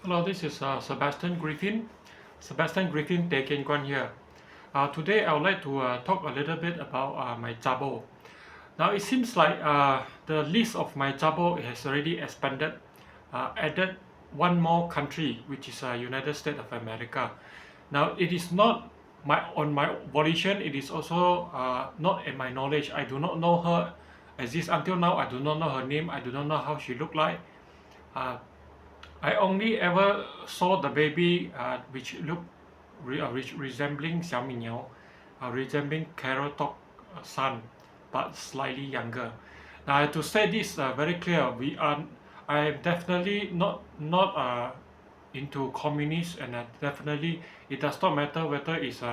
Hello, this is Sebastian Griffin. Sebastian Griffin Teh Kian Guan here. Today I would like to talk a little bit about my Chabo. Now it seems like the list of my Chabo has already expanded, added one more country, which is United States of America. Now it is not on my volition. It is also not in my knowledge. I do not know her exist until now. I do not know her name. I do not know how she looked like. Uh, I only ever saw the baby which looked resembling Xiao Miao, resembling Carol Talk son, but slightly younger. Now to say this very clear, I am definitely not into communist, and definitely it does not matter whether it's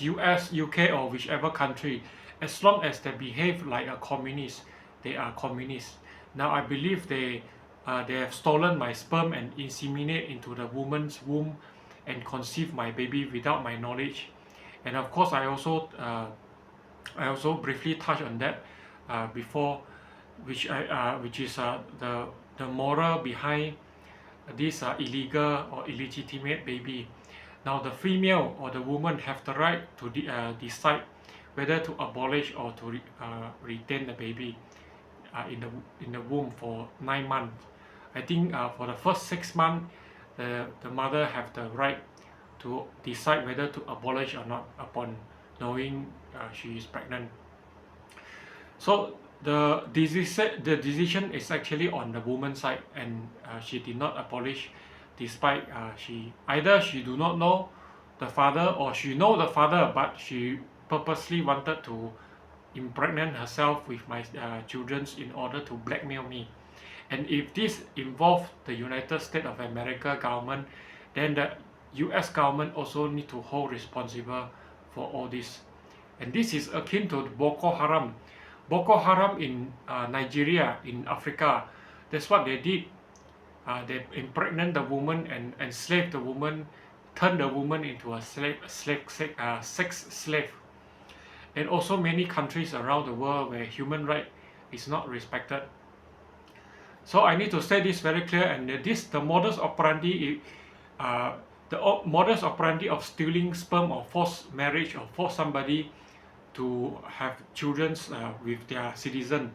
US, UK, or whichever country, as long as they behave like a communist, they are communists. Now I believe they have stolen my sperm and inseminate into the woman's womb and conceive my baby without my knowledge. And of course, I also briefly touched on that before, which is the moral behind this illegal or illegitimate baby. Now, the female or the woman have the right to decide whether to abolish or to retain the baby in the womb for 9 months. I think for the first 6 months, the mother have the right to decide whether to abolish or not upon knowing she is pregnant. So the decision is actually on the woman's side, and she did not abolish, despite she do not know the father, or she know the father, but she purposely wanted to impregnate herself with my children in order to blackmail me. And if this involves the United States of America government, then the US government also need to hold responsible for all this. And this is akin to Boko Haram. Boko Haram in Nigeria, in Africa, that's what they did. They impregnate the woman and enslave the woman, turn the woman into a sex slave. And also many countries around the world where human right is not respected. So I need to say this very clear, and the modus operandi, modus operandi of stealing sperm or forced marriage or force somebody to have children with their citizen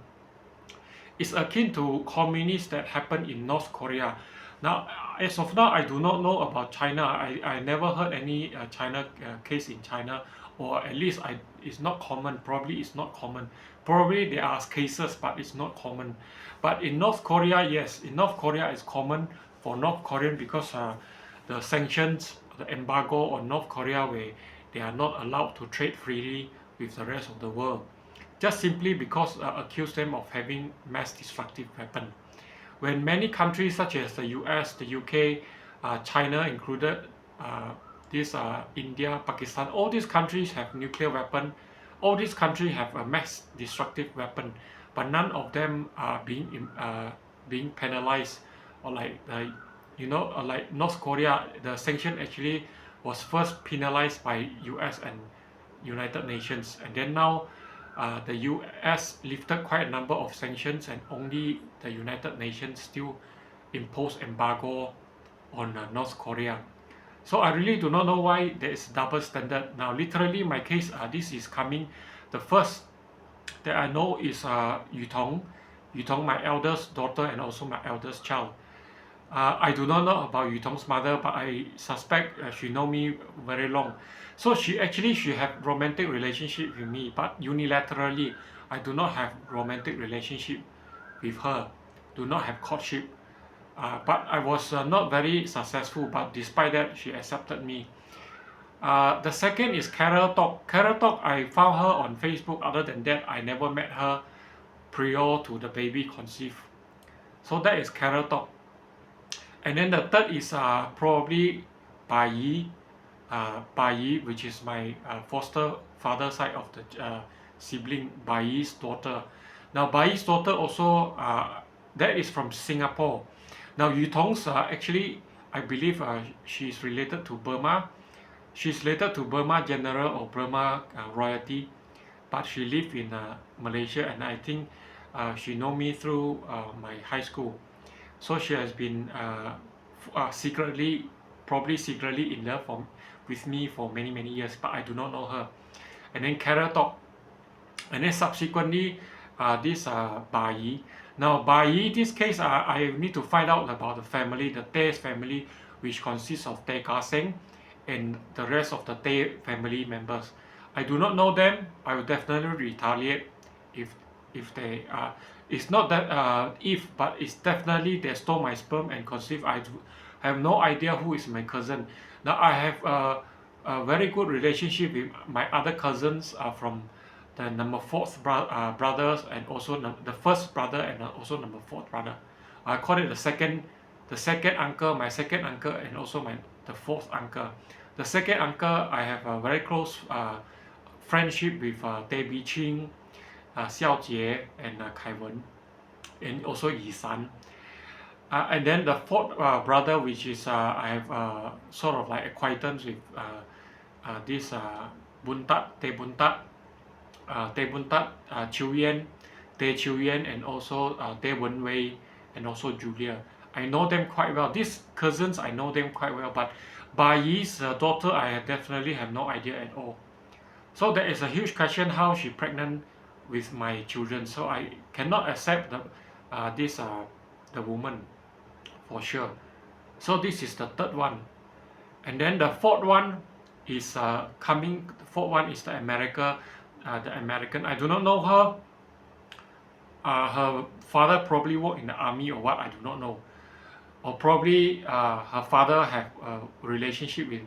is akin to communists that happen in North Korea. Now, as of now, I do not know about China. I never heard any China case in China, or at least it's not common. Probably it's not common. Probably there are cases, but it's not common. But in North Korea, yes, in North Korea it's common for North Korean, because the sanctions, the embargo on North Korea, where they are not allowed to trade freely with the rest of the world, just simply because accuse them of having mass destructive weapon. When many countries such as the US, the UK, China included, India, Pakistan, all these countries have nuclear weapon, all these countries have a mass destructive weapon, but none of them are being penalized, or like North Korea, the sanction actually was first penalized by US and United Nations, and then now the US lifted quite a number of sanctions, and only the United Nations still impose embargo on North Korea. So I really do not know why there is double standard. Now, literally, my case, this is coming. The first that I know is Yu Tong, my eldest daughter and also my eldest child. I do not know about Yu Tong's mother, but I suspect she know me very long. So she have romantic relationship with me, but unilaterally, I do not have romantic relationship with her. Do not have courtship. But I was not very successful. But despite that, she accepted me. The second is Carol Talk. Carol Talk, I found her on Facebook. Other than that, I never met her prior to the baby conceived. So that is Carol Talk. And then the third is probably Bai Yi, which is my foster father side of the sibling, Bai Yi's daughter. Now, Bai Yi's daughter also, that is from Singapore. Now, Yu Tong's actually, I believe she's related to Burma. She's related to Burma General or Burma royalty, but she live in Malaysia, and I think she know me through my high school. So she has been secretly, probably secretly in love with me for many years, but I do not know her. And then Carol talk, and then subsequently this Ba Yi. Now Ba Yi, this case I need to find out about the family, the Te's family, which consists of Te Ka Seng and the rest of the Te family members. I do not know them. I will definitely retaliate if they it's not that if, but it's definitely they stole my sperm and conceived. I have no idea who is my cousin. Now I have a very good relationship with my other cousins from the number fourth brothers, and also the first brother, and also number fourth brother. I call it the second uncle, my second uncle, and also the fourth uncle. The second uncle, I have a very close friendship with Teh Bee Ching, Xiao Jie, and Kai Wen, and also Yi San. And then the fourth brother, which is I have sort of like acquaintance with this Bun Tat, Teh Bun Tat, Teh Bun Tat, Chiu Yan, Teh Chiu Yan, and also Teh Wen Wei, and also Julia. I know them quite well. These cousins, I know them quite well, but Ba Yi's daughter, I definitely have no idea at all. So there is a huge question how she pregnant with my children. So I cannot accept the woman for sure. So this is the third one. And then the fourth one is coming. The fourth one is the American. I do not know her. Her father probably worked in the army or what, I do not know. Or probably her father have a relationship with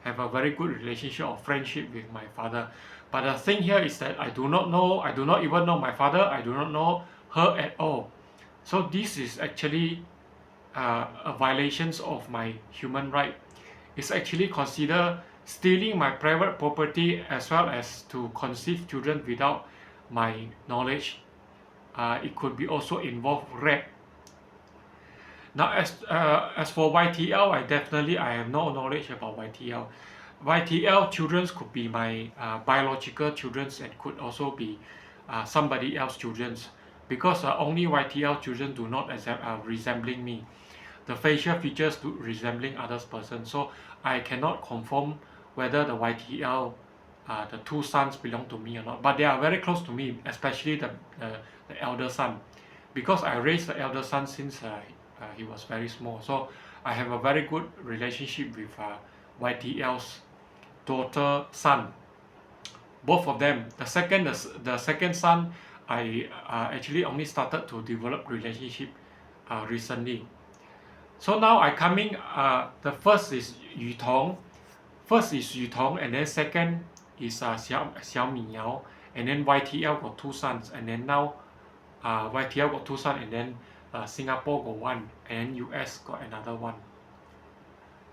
have a very good relationship or friendship with my father. But the thing here is that I do not know, I do not even know my father, I do not know her at all. So this is actually a violation of my human right. It's actually considered stealing my private property, as well as to conceive children without my knowledge. It could be also involve rape. Now, as for YTL, I have no knowledge about YTL. YTL children could be my biological children, and could also be somebody else's children, because only YTL children do not resembling me. The facial features do resembling other person, so I cannot confirm whether the YTL the two sons belong to me or not. But they are very close to me, especially the elder son, because I raised the elder son since he was very small. So I have a very good relationship with YTL's daughter, son. Both of them. The second son, I actually only started to develop relationship recently. So now I coming. The first is Yu Tong. First is Yu Tong, and then second is Xiao Miao, and then YTL got two sons, and then now YTL got two sons, and then Singapore got one, and US got another one.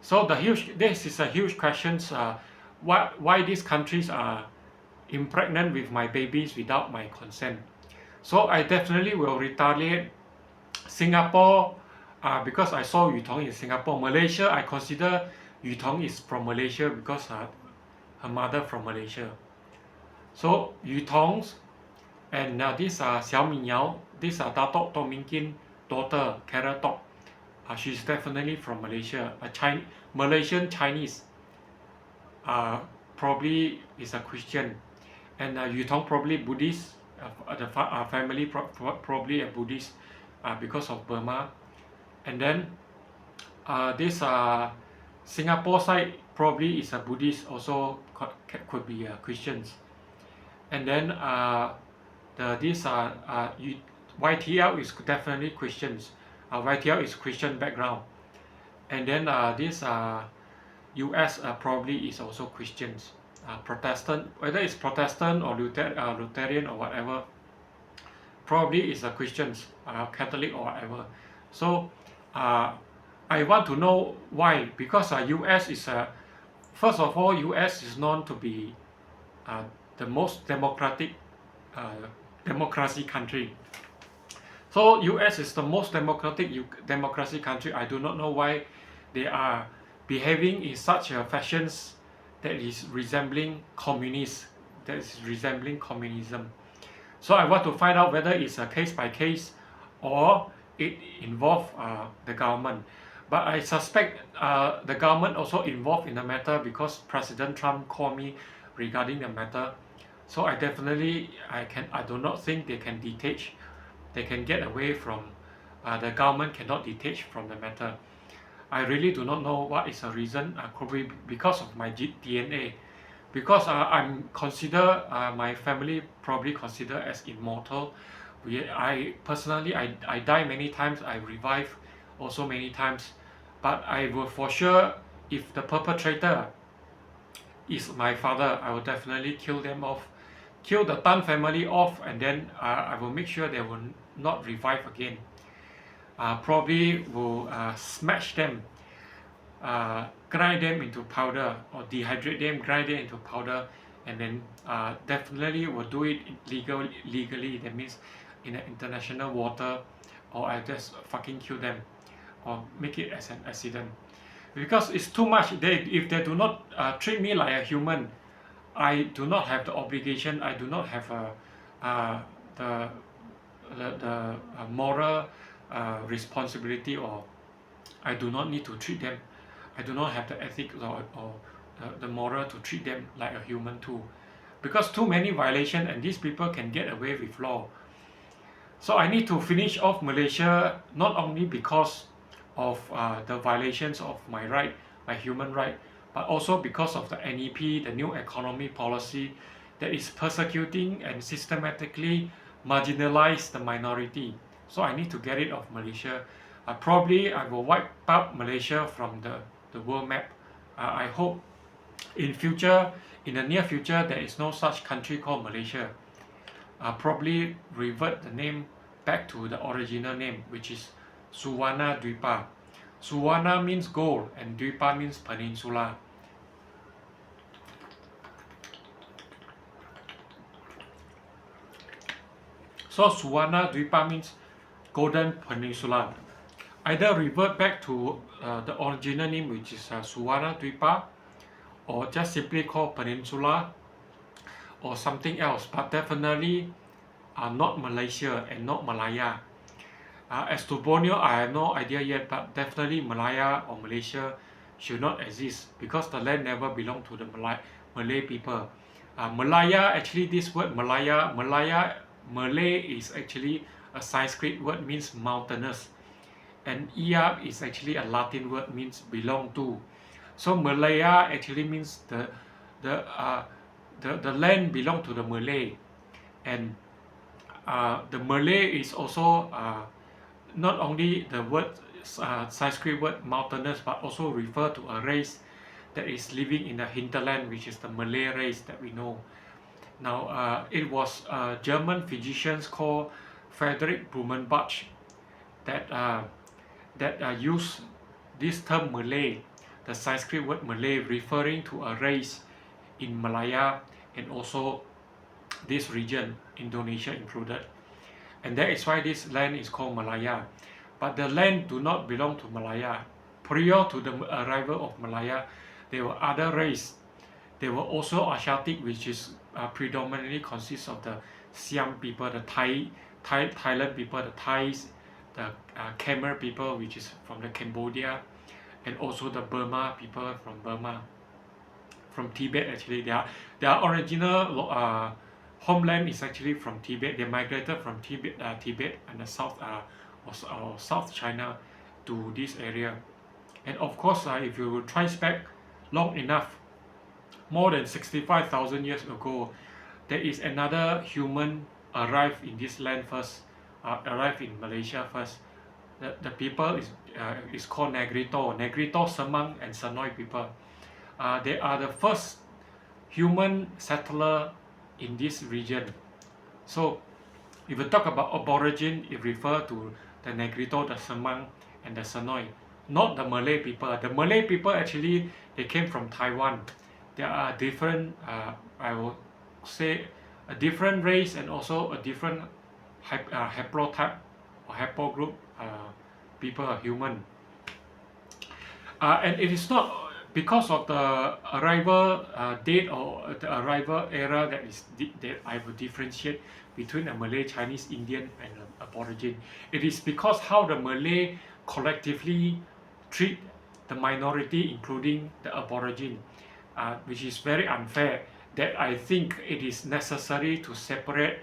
So this is a huge question. Why these countries are impregnant with my babies without my consent? So I definitely will retaliate. Singapore, because I saw Yu Tong in Singapore. Malaysia, I consider Yu Tong is from Malaysia because her mother from Malaysia. So Yu Tong's and this Xiao Miao, this Dato' Tok Min Kin daughter, Carol Tok. She's definitely from Malaysia, Malaysian Chinese. Probably is a Christian, and Yu Tong probably Buddhist. The family probably a Buddhist because of Burma, and then this Singapore side probably is a Buddhist, also could be Christians, and then YTL is definitely Christians. YTL is Christian background, and then this US probably is also Christians, Protestant, whether it's Protestant or Lutheran or whatever, probably is a Christians, Catholic or whatever. So I want to know why, because US is first of all, US is known to be the most democratic democracy country. So US is the most democracy country. I do not know why they are behaving in such a fashions that is resembling communists, that is resembling communism. So I want to find out whether it's a case by case, or it involve the government. But I suspect the government also involved in the matter because President Trump called me regarding the matter. So I do not think they can detach, they can get away from, the government cannot detach from the matter. I really do not know what is the reason, probably because of my DNA. Because I'm consider my family probably consider as immortal. I personally, I die many times, I revive also many times, but I will for sure, if the perpetrator is my father, I will definitely kill them off, kill the Tan family off, and then I will make sure they will not revive again. Probably will smash them, grind them into powder, or dehydrate them, grind them into powder, and then definitely will do it legally. That means in the international water, or I just fucking kill them, or make it as an accident. Because it's too much. If they do not treat me like a human, I do not have the obligation. I do not have the moral responsibility, or I do not need to treat them. I do not have the ethics, or the moral to treat them like a human too, because too many violations and these people can get away with law. So I need to finish off Malaysia, not only because of the violations of my right, my human right, but also because of the NEP, the new economy policy that is persecuting and systematically marginalize the minority. So I need to get rid of Malaysia. Probably I will wipe out Malaysia from the world map. I hope in the near future, there is no such country called Malaysia. Probably revert the name back to the original name, which is Suwana Dwipa. Suwana means gold and Dwipa means peninsula. So Suwana Dwipa means golden peninsula. Either revert back to the original name, which is Suwana Dwipa, or just simply call peninsula, or something else, but definitely not Malaysia and not Malaya. As to Borneo, I have no idea yet, but definitely Malaya or Malaysia should not exist because the land never belonged to the Malay people. Malaya, actually this word Malay is actually a Sanskrit word, means mountainous, and Iya is actually a Latin word, means belong to. So Malaya actually means the land belong to the Malay, and the Malay is also not only the word Sanskrit word mountainous, but also refer to a race that is living in the hinterland, which is the Malay race that we know. Now, it was a German physician called Frederick Blumenbach that used this term Malay, the Sanskrit word Malay, referring to a race in Malaya and also this region, Indonesia included. And that is why this land is called Malaya. But the land do not belong to Malaya. Prior to the arrival of Malaya, there were other race. There were also Asiatic, which is predominantly consists of the Siam people, the Thailand people, the Thais, the Khmer people, which is from the Cambodia, and also the Burma people from Burma, from Tibet. Actually, their original homeland is actually from Tibet. They migrated from Tibet and the south or South China to this area. And of course, if you trace back long enough, more than 65,000 years ago, there is another human arrived in this land first, arrived in Malaysia first. The people is called Negrito, Semang, and Senoi people. They are the first human settler in this region. So if you talk about aborigine, it refers to the Negrito, the Semang, and the Senoi, not the Malay people. The Malay people actually, they came from Taiwan. There are different, I will say, a different race and also a different haplotype or haplogroup people, human. And it is not because of the arrival date or the arrival era that I will differentiate between a Malay, Chinese, Indian, and Aborigine. It is because how the Malay collectively treat the minority, including the Aborigine, which is very unfair. That I think it is necessary to separate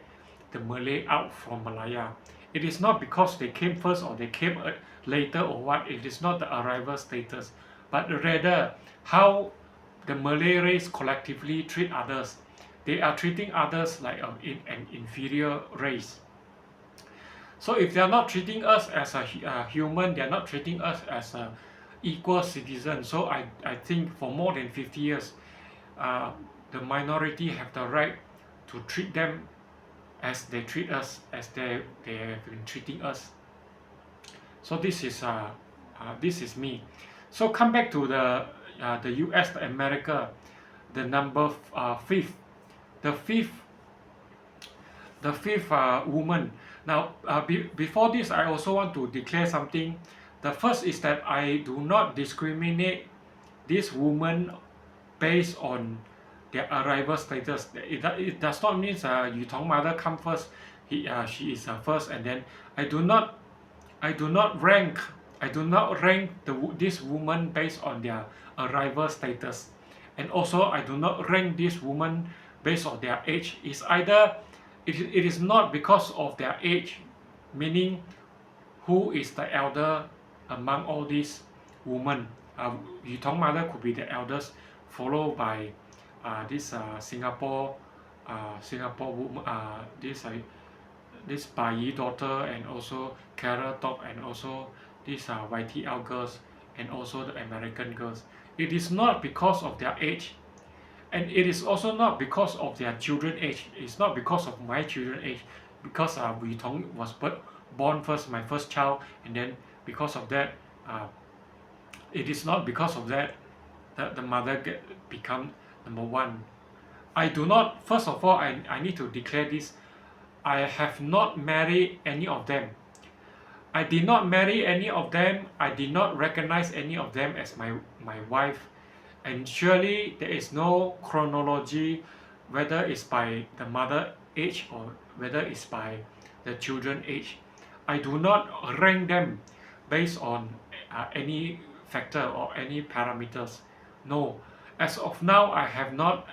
the Malay out from Malaya. It is not because they came first or they came later or what. It is not the arrival status, but rather how the Malay race collectively treat others. They are treating others like an inferior race. So if they are not treating us as a human, they are not treating us as a equal citizen. So I think for more than 50 years, uh, the minority have the right to treat them as they treat us, as they have been treating us. So this is me. So come back to the U.S., the America, the number fifth, the fifth, the fifth woman. Now, before this, I also want to declare something. The first is that I do not discriminate this woman based on their arrival status. It does not mean Yu Tong mother come first, she is first, and then I do not rank this woman based on their arrival status, and also I do not rank this woman based on their age. It's either it is not because of their age, meaning who is the elder among all these women. Yu Tong mother could be the eldest, followed by this Singapore woman, this Bai Yi daughter, and also Carol Top, and also these YTL girls, and also the American girls. It is not because of their age, and it is also not because of their children age. It's not because of my children age, because Yu Tong was born first, my first child, and then because of that, it is not because of that the mother become number one. I do not, first of all, I need to declare this. I have not married any of them. I did not marry any of them. I did not recognize any of them as my wife. And surely there is no chronology, whether it's by the mother age or whether it's by the children age. I do not rank them based on any factor or any parameters. No. As of now, I have not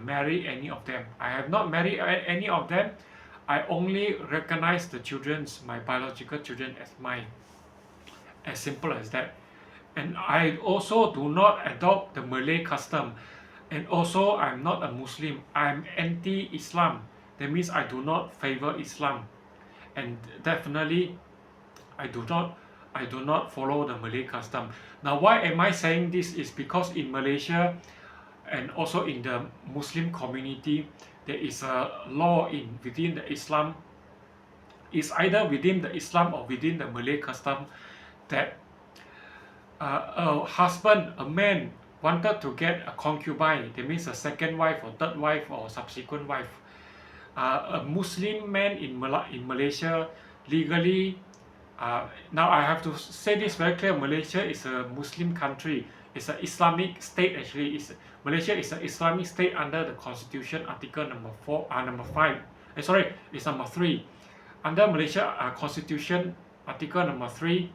married any of them. I have not married any of them. I only recognize the children's, my biological children, as mine. As simple as that. And I also do not adopt the Malay custom. And also, I'm not a Muslim. I'm anti-Islam. That means I do not favor Islam. And definitely, I do not follow the Malay custom. Now, why am I saying this? Is because in Malaysia and also in the Muslim community, there is a law within the Islam. It's either within the Islam or within the Malay custom that a husband, a man, wanted to get a concubine. That means a second wife or third wife or subsequent wife. A Muslim man in Malaysia legally. Now I have to say this very clear. Malaysia is a Muslim country. It's an Islamic state actually. Malaysia is an Islamic state under the Constitution, Article number 5. It's number 3. Under Malaysia Constitution, Article number 3,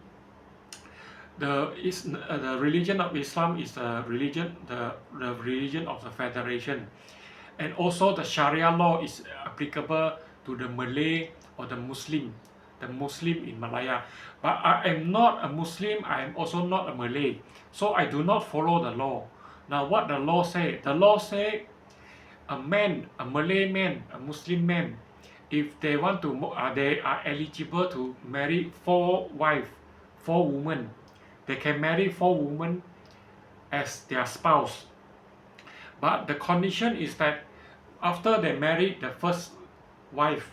the religion of Islam is the religion of the Federation, and also the Sharia law is applicable to the Malay or the Muslim in Malaya. But I am not a Muslim. I am also not a Malay, so I do not follow the law. Now, what the law say? The law say a man, a Malay man, a Muslim man, if they want to, they are eligible to marry 4 women. They can marry 4 women as their spouse. But the condition is that after they marry the first wife,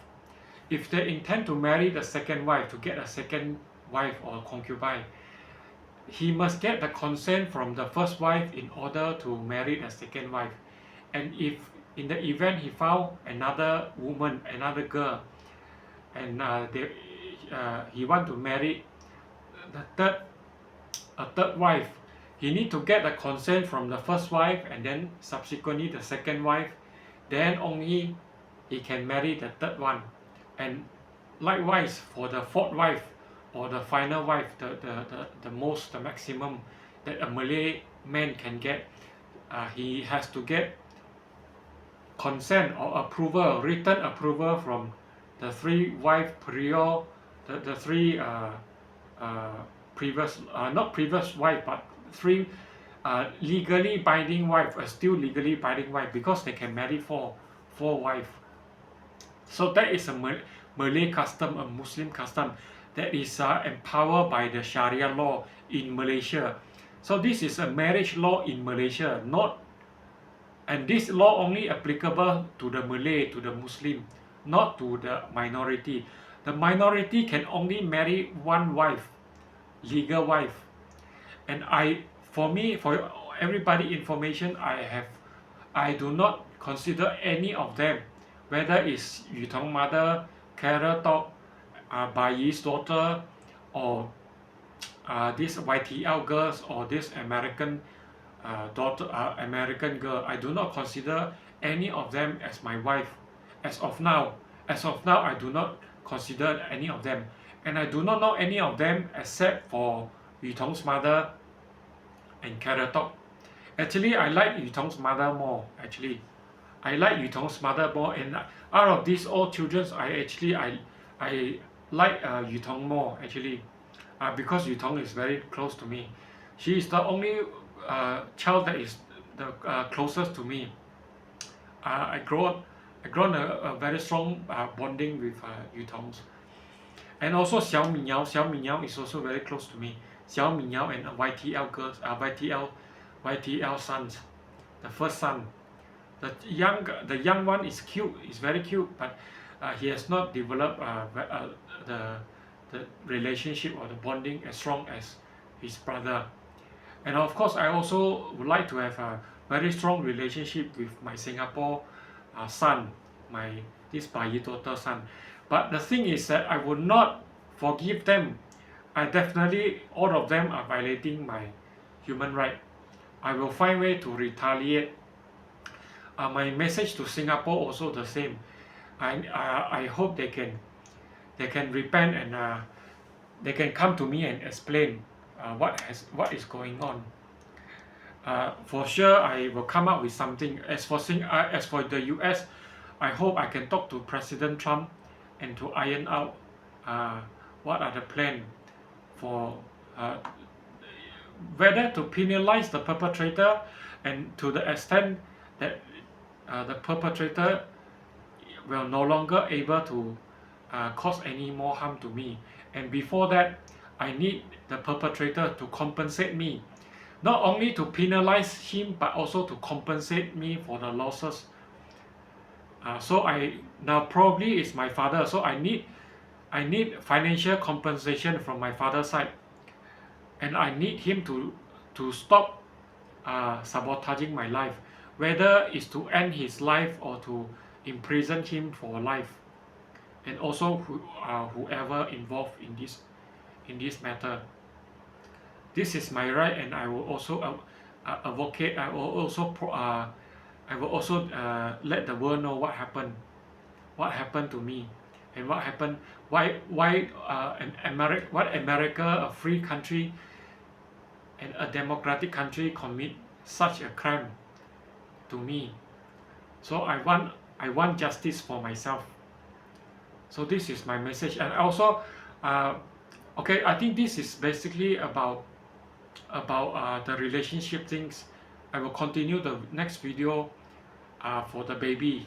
if they intend to marry the second wife, to get a second wife or concubine, he must get the consent from the first wife in order to marry the second wife. And if in the event he found another woman, another girl, and he want to marry a third wife, he need to get the consent from the first wife and then subsequently the second wife, then only he can marry the third one. And likewise for the fourth wife or the final wife, the maximum that a Malay man can get, he has to get consent or approval, written approval from the three wife prior, the three previous, not previous wife, but three legally binding wife, still legally binding wife, because they can marry four wife. So that is a Malay custom, a Muslim custom that is empowered by the Sharia law in Malaysia. So this is a marriage law in Malaysia, and this law only applicable to the Malay, to the Muslim, not to the minority. The minority can only marry one wife, legal wife. And for everybody information, I do not consider any of them, whether it's Yu Tong mother, Carrot Top, Bai Yi's daughter, or this YTL girls, or this American American girl. I do not consider any of them as my wife as of now. As of now, I do not consider any of them, and I do not know any of them except for Yu Tong's mother and Carrot Top. Actually, I like Yu Tong's mother more. I like Yu Tong's mother more, and out of these all children, I like Yu Tong more actually, because Yu Tong is very close to me. She is the only child that is the closest to me. I grown a very strong bonding with Yu Tong's, and also Xiao Minyao is also very close to me. Xiao Minyao and YTL girls, YTL sons, the first son. The young one is cute, is very cute, but he has not developed the relationship or the bonding as strong as his brother. And of course, I also would like to have a very strong relationship with my Singapore son, this Bai Yi daughter son. But the thing is that I would not forgive them. I definitely, all of them are violating my human right. I will find way to retaliate. My message to Singapore also the same. I hope they can repent, and they can come to me and explain what is going on. For sure, I will come up with something. As for the US, I hope I can talk to President Trump and to iron out what are the plan for whether to penalize the perpetrator, and to the extent that the perpetrator will no longer able to cause any more harm to me. And before that, I need the perpetrator to compensate me, not only to penalize him, but also to compensate me for the losses. So now probably it's my father, so I need financial compensation from my father's side, and I need him to stop sabotaging my life, whether it's to end his life or to imprison him for life, and also whoever involved in this matter. This is my right, and I will also advocate. I will also let the world know what happened to me, and what happened. Why America, a free country and a democratic country, commit such a crime to me. So I want justice for myself. So this is my message. And also, okay, I think this is basically about the relationship things. I will continue the next video for the baby.